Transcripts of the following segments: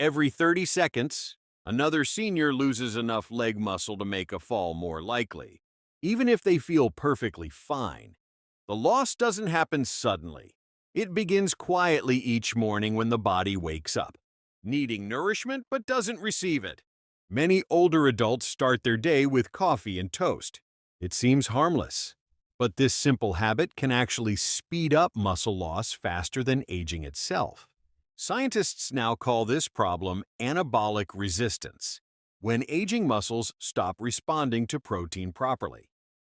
Every 30 seconds, another senior loses enough leg muscle to make a fall more likely, even if they feel perfectly fine. The loss doesn't happen suddenly. It begins quietly each morning when the body wakes up, needing nourishment but doesn't receive it. Many older adults start their day with coffee and toast. It seems harmless, but this simple habit can actually speed up muscle loss faster than aging itself. Scientists now call this problem anabolic resistance, when aging muscles stop responding to protein properly.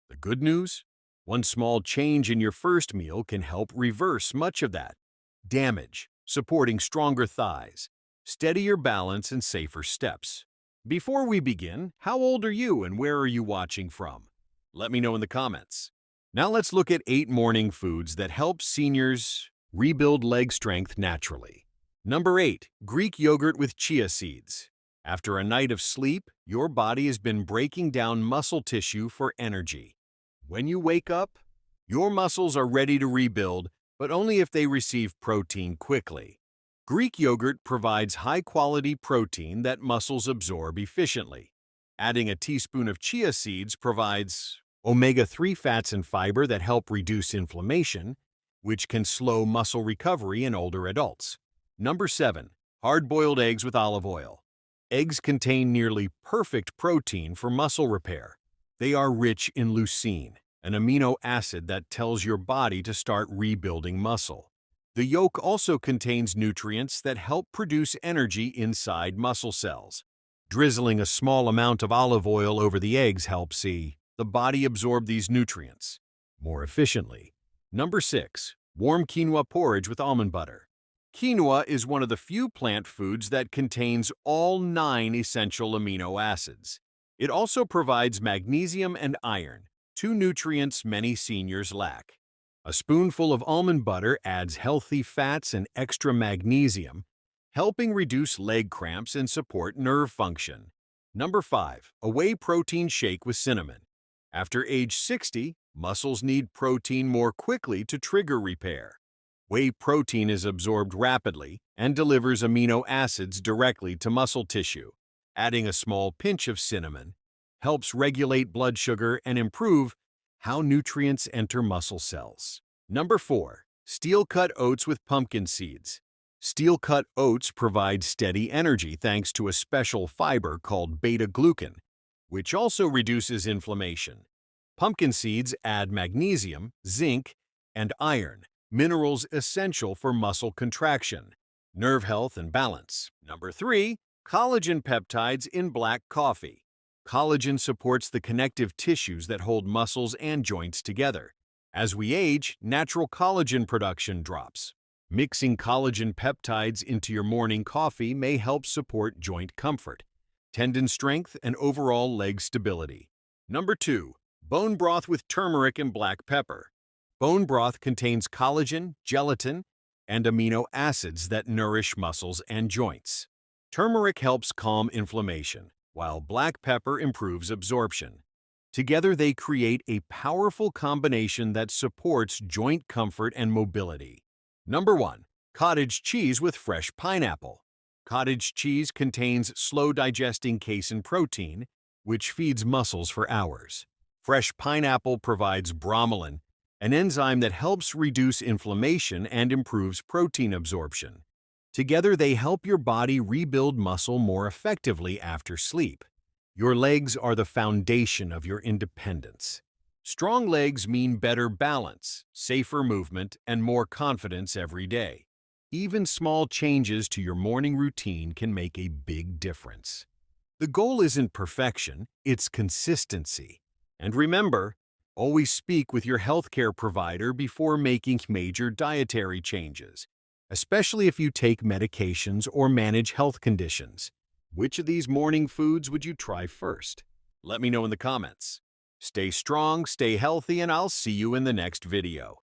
The good news? One small change in your first meal can help reverse much of that damage, supporting stronger thighs, steadier balance, and safer steps. Before we begin, how old are you and where are you watching from? Let me know in the comments. Now let's look at 8 morning foods that help seniors rebuild leg strength naturally. Number 8, Greek yogurt with chia seeds. After a night of sleep, your body has been breaking down muscle tissue for energy. When you wake up, your muscles are ready to rebuild, but only if they receive protein quickly. Greek yogurt provides high-quality protein that muscles absorb efficiently. Adding a teaspoon of chia seeds provides omega-3 fats and fiber that help reduce inflammation, which can slow muscle recovery in older adults. Number 7, hard-boiled eggs with olive oil. Eggs contain nearly perfect protein for muscle repair. They are rich in leucine, an amino acid that tells your body to start rebuilding muscle. The yolk also contains nutrients that help produce energy inside muscle cells. Drizzling a small amount of olive oil over the eggs helps the body absorb these nutrients more efficiently. Number 6, warm quinoa porridge with almond butter. Quinoa is one of the few plant foods that contains all 9 essential amino acids. It also provides magnesium and iron, 2 nutrients many seniors lack. A spoonful of almond butter adds healthy fats and extra magnesium, helping reduce leg cramps and support nerve function. Number 5, a whey protein shake with cinnamon. After age 60, muscles need protein more quickly to trigger repair. Whey protein is absorbed rapidly and delivers amino acids directly to muscle tissue. Adding a small pinch of cinnamon helps regulate blood sugar and improve how nutrients enter muscle cells. Number 4, steel-cut oats with pumpkin seeds. Steel-cut oats provide steady energy thanks to a special fiber called beta-glucan, which also reduces inflammation. Pumpkin seeds add magnesium, zinc, and iron, minerals essential for muscle contraction, nerve health, and balance. Number 3, collagen peptides in black coffee. Collagen supports the connective tissues that hold muscles and joints together. As we age, natural collagen production drops. Mixing collagen peptides into your morning coffee may help support joint comfort, tendon strength, and overall leg stability. Number 2, bone broth with turmeric and black pepper. Bone broth contains collagen, gelatin, and amino acids that nourish muscles and joints. Turmeric helps calm inflammation, while black pepper improves absorption. Together, they create a powerful combination that supports joint comfort and mobility. Number 1, cottage cheese with fresh pineapple. Cottage cheese contains slow-digesting casein protein, which feeds muscles for hours. Fresh pineapple provides bromelain, an enzyme that helps reduce inflammation and improves protein absorption. Together, they help your body rebuild muscle more effectively after sleep. Your legs are the foundation of your independence. Strong legs mean better balance, safer movement, and more confidence every day. Even small changes to your morning routine can make a big difference. The goal isn't perfection, it's consistency. And remember, always speak with your healthcare provider before making major dietary changes, especially if you take medications or manage health conditions. Which of these morning foods would you try first? Let me know in the comments. Stay strong, stay healthy, and I'll see you in the next video.